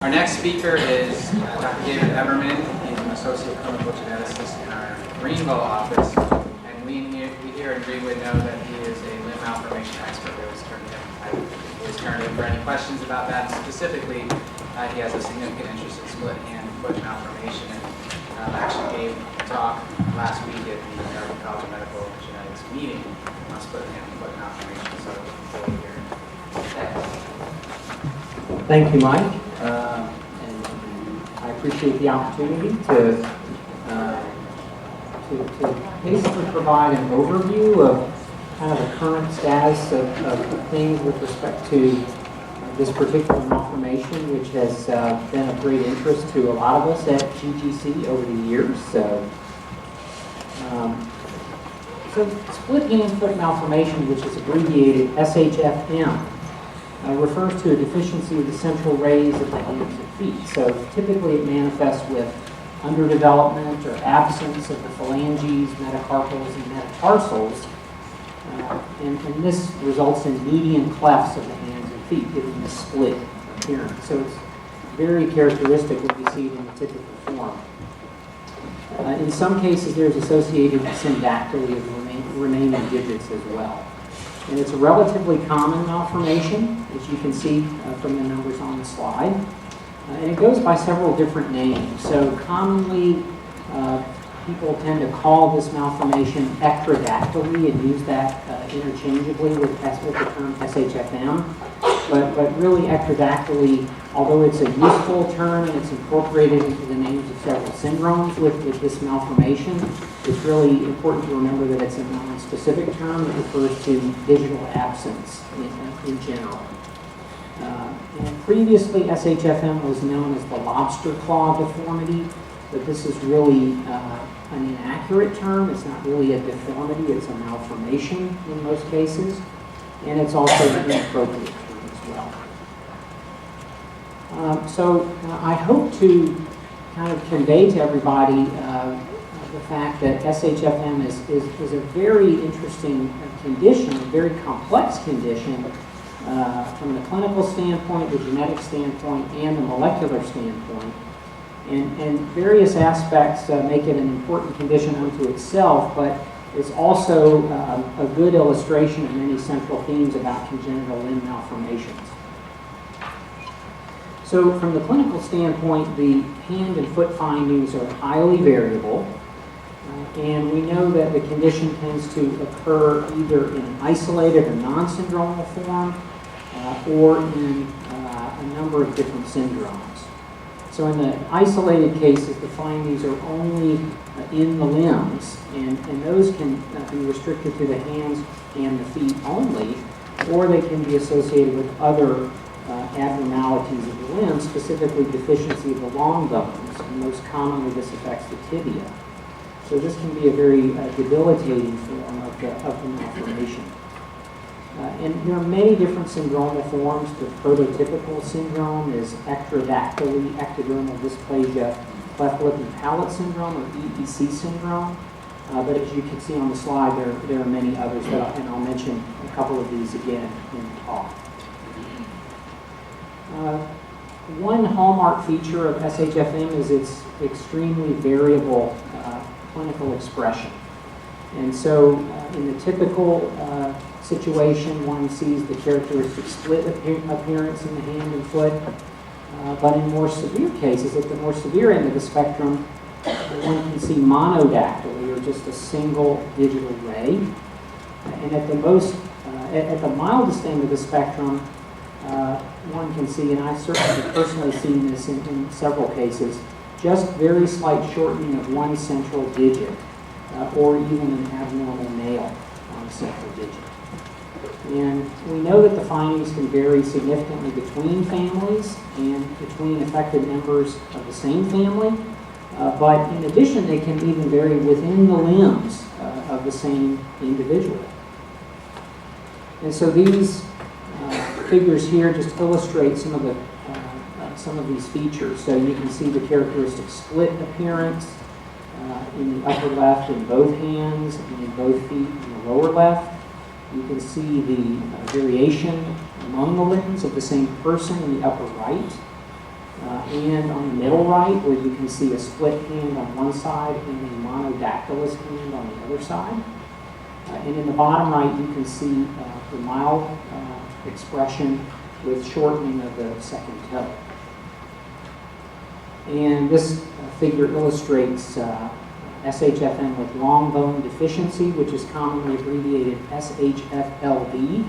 Our next speaker is Dr. David Everman. He's an associate clinical geneticist in our Greenville office. And we here in Greenwood know that he is a limb malformation expert. We always turn to him for any questions about that. Specifically, he has a significant interest in split hand and foot malformation. And actually gave a talk last week at the American College of Medical Genetics meeting on split hand and foot malformation. So we'll hear him. Thank you, Mike. And I appreciate the opportunity to basically provide an overview of kind of the current status of things with respect to this particular malformation, which has been of great interest to a lot of us at GGC over the years. So split hand foot malformation, which is abbreviated SHFM, refers to a deficiency of the central rays of the hands and feet. So typically it manifests with underdevelopment or absence of the phalanges, metacarpals, and metatarsals. And this results in median clefts of the hands and feet, giving this split appearance. So it's very characteristic when we see it in the typical form. In some cases, there's associated syndactyly of remaining digits as well. And it's a relatively common malformation, as you can see from the numbers on the slide. And it goes by several different names. So commonly, people tend to call this malformation ectrodactyly and use that interchangeably with the term SHFM. But really, ectrodactyly, although it's a useful term and it's incorporated into the names of several syndromes with this malformation, it's really important to remember that it's a non-specific term that refers to digital absence in general. And previously, SHFM was known as the lobster claw deformity, but this is really an inaccurate term. It's not really a deformity, it's a malformation in most cases, and it's also an inappropriate term as well. So I hope to kind of convey to everybody the fact that SHFM is a very interesting condition, a very complex condition from the clinical standpoint, the genetic standpoint, and the molecular standpoint. And various aspects make it an important condition unto itself, but it's also a good illustration of many central themes about congenital limb malformations. So from the clinical standpoint, the hand and foot findings are highly variable. And we know that the condition tends to occur either in an isolated or non-syndromal form or in a number of different syndromes. So in the isolated cases, the findings are only in the limbs, and those can be restricted to the hands and the feet only, or they can be associated with other abnormalities of the limbs, specifically deficiency of the long bones, and most commonly this affects the tibia. So this can be a very debilitating form of the malformation. And there are many different syndromal forms. The prototypical syndrome is ectrodactyly ectodermal dysplasia cleft lip and palate syndrome, or EEC syndrome. But as you can see on the slide, there are many others, and I'll mention a couple of these again in the talk. One hallmark feature of SHFM is its extremely variable clinical expression. And so in the typical situation, one sees the characteristic split appearance in the hand and foot. But in more severe cases, at the more severe end of the spectrum, one can see monodactyly, or just a single digital ray. And at the mildest end of the spectrum, one can see, and I've certainly personally seen this in several cases, just very slight shortening of one central digit, or even an abnormal nail on a central digit. And we know that the findings can vary significantly between families and between affected members of the same family, but in addition, they can even vary within the limbs of the same individual. And so these figures here just illustrate some of these features. So you can see the characteristic split appearance in the upper left in both hands and in both feet in the lower left. You can see the variation among the limbs of the same person in the upper right. and on the middle right, where you can see a split hand on one side and a monodactylous hand on the other side. And in the bottom right, you can see the mild expression with shortening of the second toe. And this figure illustrates SHFM with long bone deficiency, which is commonly abbreviated SHFLD.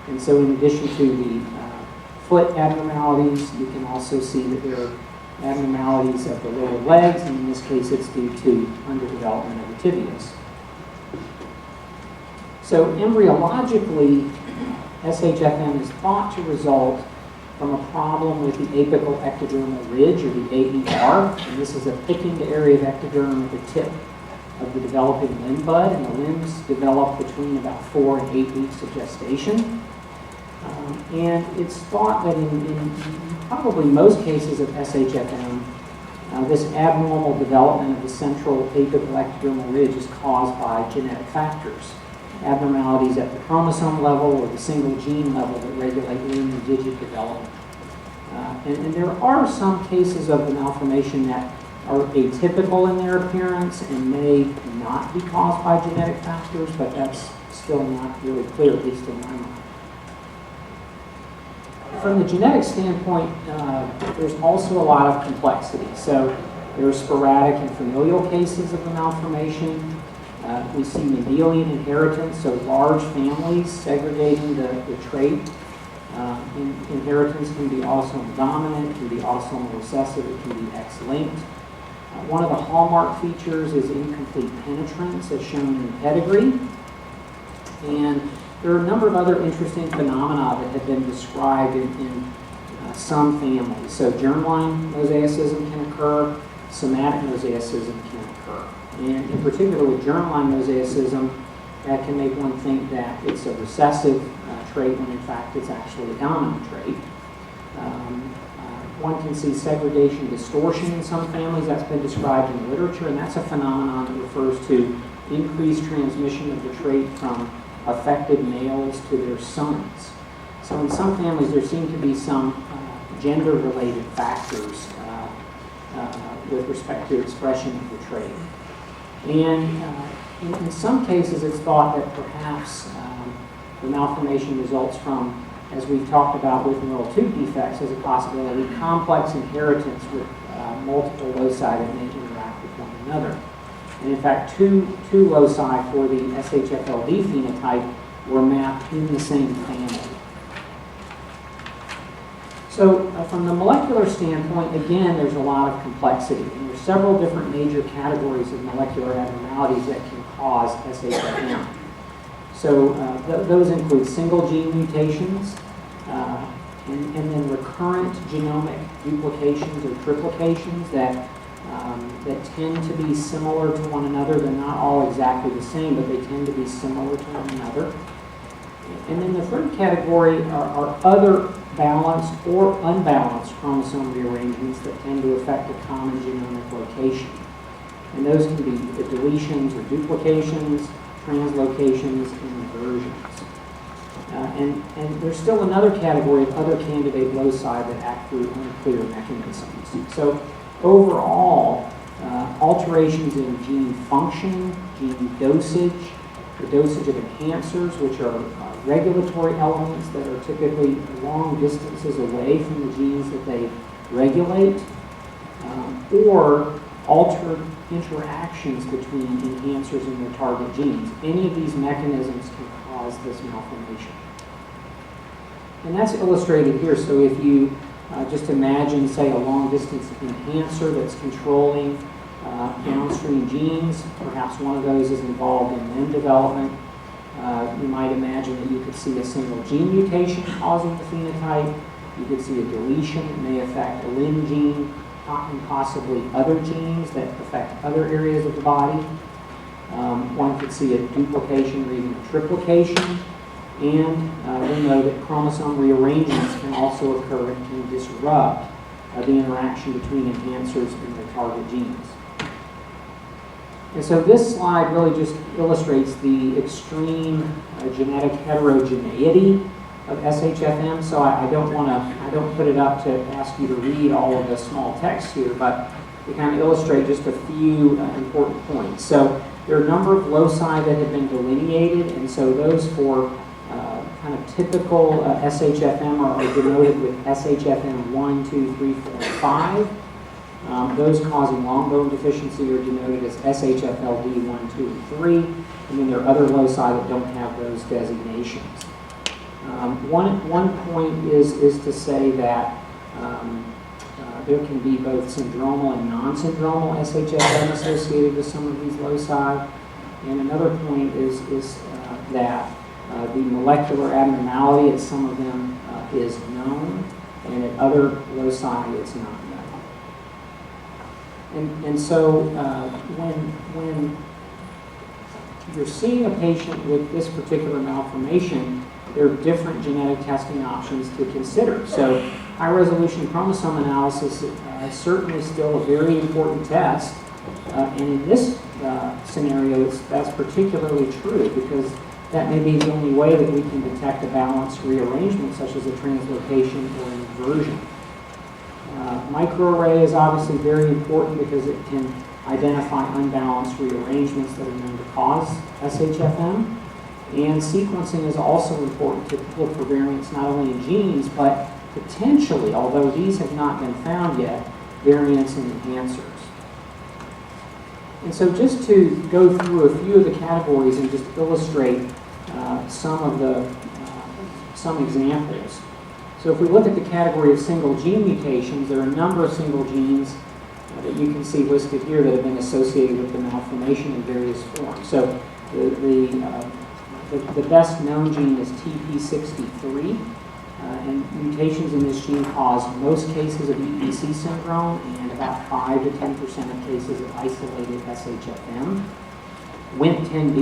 And so in addition to the foot abnormalities, you can also see that there are abnormalities of the lower legs, and in this case it's due to underdevelopment of the tibias. So embryologically, SHFM is thought to result from a problem with the apical ectodermal ridge, or the AER, and this is a thickened area of ectoderm at the tip of the developing limb bud, and the limbs develop between about 4 and 8 weeks of gestation. And it's thought that in probably most cases of SHFM, this abnormal development of the central apical ectodermal ridge is caused by genetic factors, abnormalities at the chromosome level or the single gene level that regulate limb and digit development. And there are some cases of the malformation that are atypical in their appearance and may not be caused by genetic factors, but that's still not really clear, at least in my mind. From the genetic standpoint, there's also a lot of complexity. So there are sporadic and familial cases of the malformation. We see Mendelian inheritance, so large families segregating the trait. Inheritance can be autosomal dominant, can be autosomal recessive, it can be X-linked. One of the hallmark features is incomplete penetrance, as shown in the pedigree. And there are a number of other interesting phenomena that have been described in some families. So germline mosaicism can occur, somatic mosaicism can occur. And in particular with germline mosaicism, that can make one think that it's a recessive trait when in fact it's actually a dominant trait. One can see segregation distortion in some families. That's been described in the literature, and that's a phenomenon that refers to increased transmission of the trait from affected males to their sons. So in some families there seem to be some gender-related factors with respect to expression of the trait. And in some cases it's thought that perhaps the malformation results from, as we've talked about with neural tube defects as a possibility, complex inheritance with multiple loci that may interact with one another. And in fact, two loci for the SHFLD phenotype were mapped in the same family. So from the molecular standpoint, again, there's a lot of complexity. And there's several different major categories of molecular abnormalities that can cause SHFM. So those include single gene mutations, and then recurrent genomic duplications or triplications that tend to be similar to one another. They're not all exactly the same, but they tend to be similar to one another. And then the third category are other balanced or unbalanced chromosome rearrangements that tend to affect a common genomic location. And those can be the deletions or duplications, translocations, and inversions. And there's still another category of other candidate loci that act through unclear mechanisms. So overall, alterations in gene function, gene dosage, the dosage of enhancers, which are regulatory elements that are typically long distances away from the genes that they regulate, or altered interactions between enhancers and their target genes. Any of these mechanisms can cause this malformation. And that's illustrated here. So if you just imagine, say, a long-distance enhancer that's controlling downstream genes, perhaps one of those is involved in limb development. You might imagine that you could see a single gene mutation causing the phenotype. You could see a deletion that may affect a limb gene, and possibly other genes that affect other areas of the body. One could see a duplication or even a triplication. And we know that chromosome rearrangements can also occur and can disrupt the interaction between enhancers and their target genes. And so this slide really just illustrates the extreme genetic heterogeneity of SHFM, so I don't put it up to ask you to read all of the small text here, but to kind of illustrate just a few important points. So there are a number of loci that have been delineated, and so those for kind of typical SHFM are denoted with SHFM 1, 2, 3, 4, and 5. Those causing long bone deficiency are denoted as SHFLD 1, 2, and 3, and then there are other loci that don't have those designations. One point is to say that there can be both syndromal and non-syndromal SHFM associated with some of these loci. And another point is that the molecular abnormality at some of them is known, and at other loci it's not known. And so when you're seeing a patient with this particular malformation, there are different genetic testing options to consider. So high-resolution chromosome analysis is certainly still a very important test. And in this scenario, that's particularly true because that may be the only way that we can detect a balanced rearrangement, such as a translocation or an inversion. Microarray is obviously very important because it can identify unbalanced rearrangements that are known to cause SHFM. And sequencing is also important to look for variants not only in genes, but potentially, although these have not been found yet, variants in enhancers. And so just to go through a few of the categories and just illustrate some examples. So if we look at the category of single gene mutations, there are a number of single genes that you can see listed here that have been associated with the malformation in various forms. So the best known gene is TP63, and mutations in this gene cause most cases of EPC syndrome and about 5 to 10% of cases of isolated SHFM. Wnt10b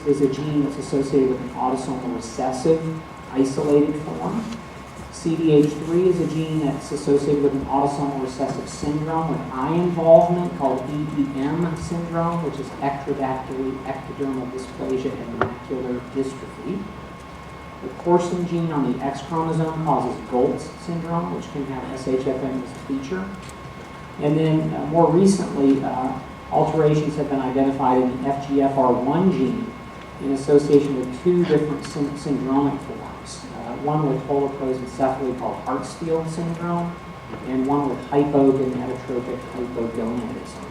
is a gene that's associated with an autosomal recessive isolated form. CDH3 is a gene that's associated with an autosomal recessive syndrome with eye involvement called EEM syndrome, which is ectrodactyly ectodermal dysplasia and macular dystrophy. The porcine gene on the X chromosome causes Goltz syndrome, which can have SHFM as a feature. And then more recently, alterations have been identified in the FGFR1 gene in association with two different syndromic forms. One with holoprosencephaly called Hartsfield syndrome, and one with hypogonadotrophic hypogonadism.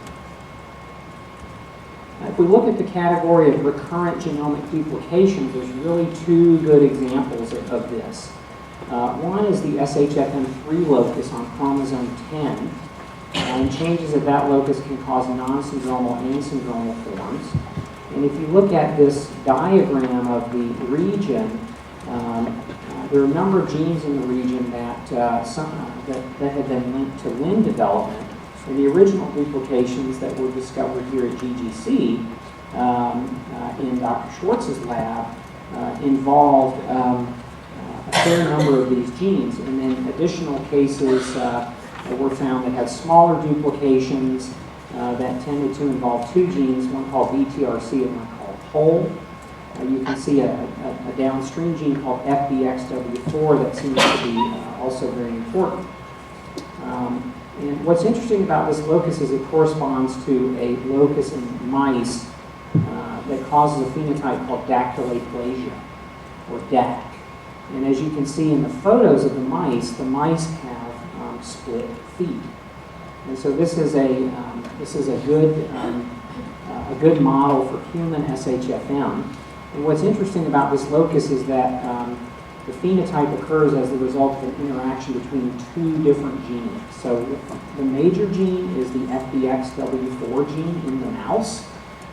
If we look at the category of recurrent genomic duplications, there's really two good examples of this. One is the SHFM3 locus on chromosome 10, and changes at that locus can cause non-syndromal and syndromal forms. And if you look at this diagram of the region, there are a number of genes in the region that have been linked to Lynn development. And the original duplications that were discovered here at GGC in Dr. Schwartz's lab involved a fair number of these genes. And then additional cases that were found that had smaller duplications that tended to involve two genes, one called BTRC and one called HOLE. You can see a downstream gene called FBXW4 that seems to be also very important. And what's interesting about this locus is it corresponds to a locus in mice that causes a phenotype called Dactylaplasia, or DAC. And as you can see in the photos of the mice have split feet. And so this is a good model for human SHFM. And what's interesting about this locus is that the phenotype occurs as the result of an interaction between two different genes. So the major gene is the FBXW4 gene in the mouse.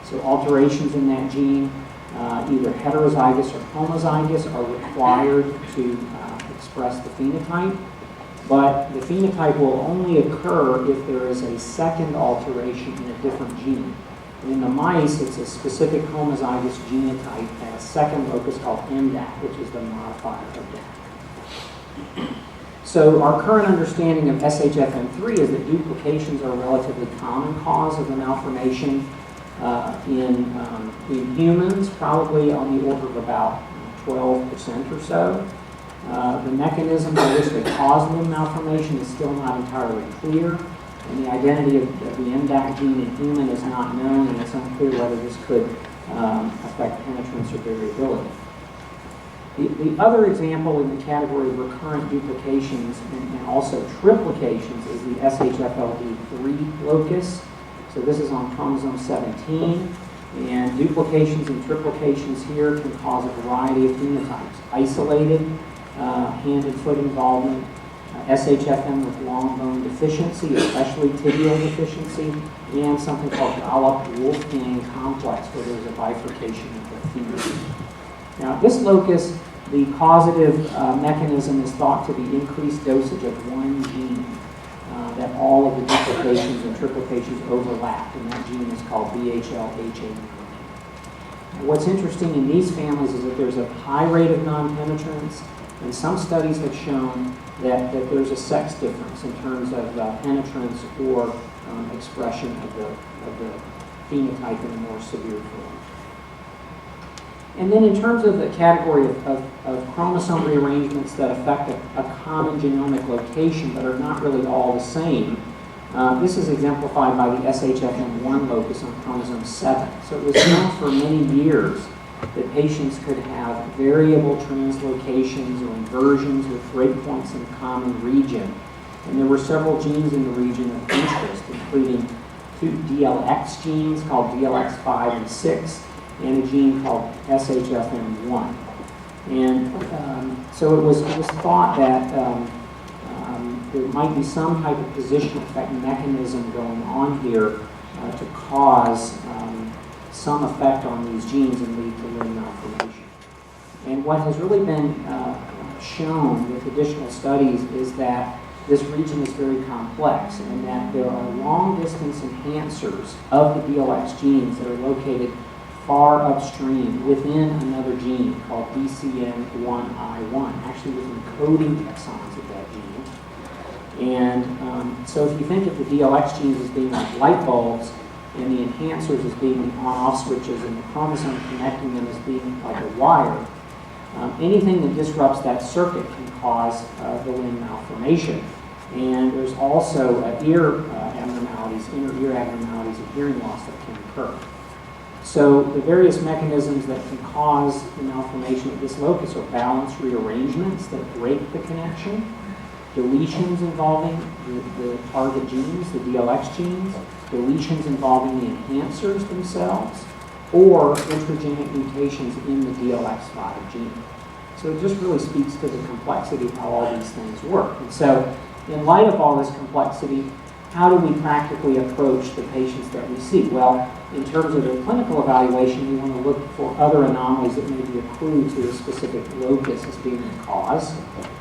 So alterations in that gene, either heterozygous or homozygous, are required to express the phenotype. But the phenotype will only occur if there is a second alteration in a different gene. And in the mice, it's a specific homozygous genotype and a second locus called MDAC, which is the modifier of DAC. So our current understanding of SHFM3 is that duplications are a relatively common cause of the malformation in humans, probably on the order of about 12% or so. The mechanism by which they cause limb malformation is still not entirely clear, and the identity of the MDAC gene in human is not known, and it's unclear whether this could affect penetrance or variability. The other example in the category of recurrent duplications and also triplications is the SHFLD3 locus. So this is on chromosome 17, and duplications and triplications here can cause a variety of phenotypes. Isolated hand and foot involvement, SHFM with long bone deficiency, especially tibial deficiency, and something called Gallup-Wolfgang complex, where there's a bifurcation of the femur. Now, this locus, the causative mechanism is thought to be increased dosage of one gene that all of the duplications and triplications overlap, and that gene is called BHLHA9. What's interesting in these families is that there's a high rate of non-penetrance, and some studies have shown that there's a sex difference in terms of penetrance or expression of the phenotype in a more severe form. And then in terms of the category of chromosome rearrangements that affect a common genomic location but are not really all the same, this is exemplified by the SHFM1 locus on chromosome 7. So it was known for many years that patients could have variable translocations or inversions with breakpoints in a common region. And there were several genes in the region of interest, including two DLX genes called DLX5 and 6, and a gene called SHFM1. And so it was thought that there might be some type of position effect mechanism going on here to cause some effect on these genes and lead to limb malformation. And what has really been shown with additional studies is that this region is very complex and that there are long-distance enhancers of the DLX genes that are located far upstream within another gene called DCN1I1, actually within coding exons of that gene. And so if you think of the DLX genes as being like light bulbs, and the enhancers as being the on-off switches, and the chromosome connecting them as being like a wire, anything that disrupts that circuit can cause the limb malformation. And there's also ear abnormalities, inner ear abnormalities, and hearing loss that can occur. So the various mechanisms that can cause the malformation at this locus are balance rearrangements that break the connection, deletions involving the target genes, the DLX genes, deletions involving the enhancers themselves, or intragenic mutations in the DLX5 gene. So it just really speaks to the complexity of how all these things work. And so in light of all this complexity, how do we practically approach the patients that we see? Well, in terms of their clinical evaluation, we want to look for other anomalies that may be accrued to a specific locus as being the cause.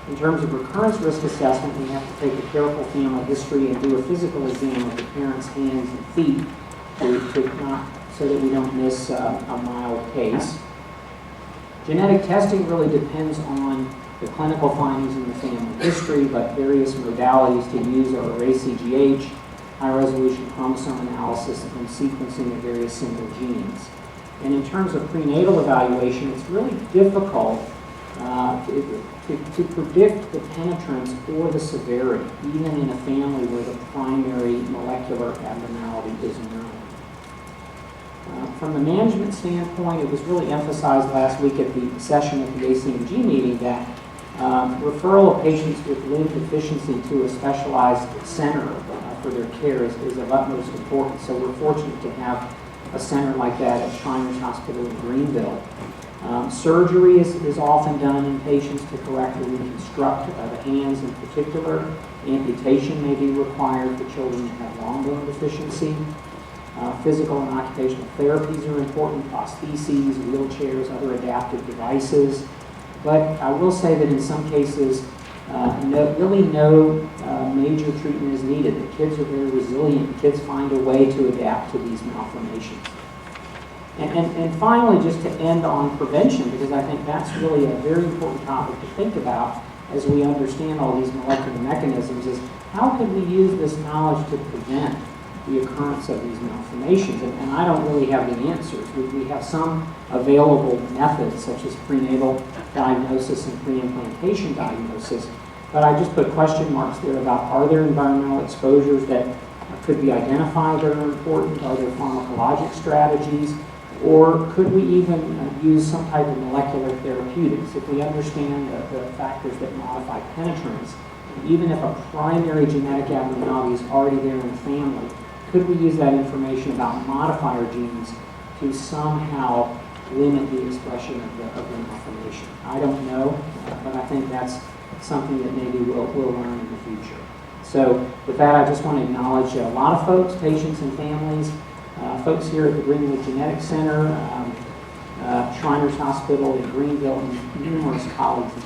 In terms of recurrence risk assessment, we have to take a careful family history and do a physical exam of the parents' hands and feet so that we don't miss a mild case. Genetic testing really depends on the clinical findings in the family history, but various modalities to use are ACGH, high-resolution chromosome analysis, and sequencing of various single genes. And in terms of prenatal evaluation, it's really difficult to predict the penetrance or the severity, even in a family where the primary molecular abnormality is known. From the management standpoint, it was really emphasized last week at the session at the ACMG meeting that referral of patients with limb deficiency to a specialized center for their care is of utmost importance. So we're fortunate to have a center like that at Shriners Hospital in Greenville. Surgery is often done in patients to correct or reconstruct the hands in particular. Amputation may be required for children that have long bone deficiency. Physical and occupational therapies are important, prostheses, wheelchairs, other adaptive devices. But I will say that in some cases, no major treatment is needed. The kids are very resilient. Kids find a way to adapt to these malformations. And finally, just to end on prevention, because I think that's really a very important topic to think about as we understand all these molecular mechanisms, is how can we use this knowledge to prevent the occurrence of these malformations? And I don't really have the answers. We have some available methods, such as prenatal diagnosis and pre-implantation diagnosis, but I just put question marks there about, are there environmental exposures that could be identified that are important? Are there pharmacologic strategies? Or could we even use some type of molecular therapeutics if we understand the factors that modify penetrance? Even if a primary genetic abnormality is already there in the family, could we use that information about modifier genes to somehow limit the expression of the malformation? I don't know, but I think that's something that maybe we'll learn in the future. So with that, I just want to acknowledge a lot of folks, patients and families, folks here at the Greenwood Genetics Center, Shriners Hospital in Greenville, and numerous colleagues and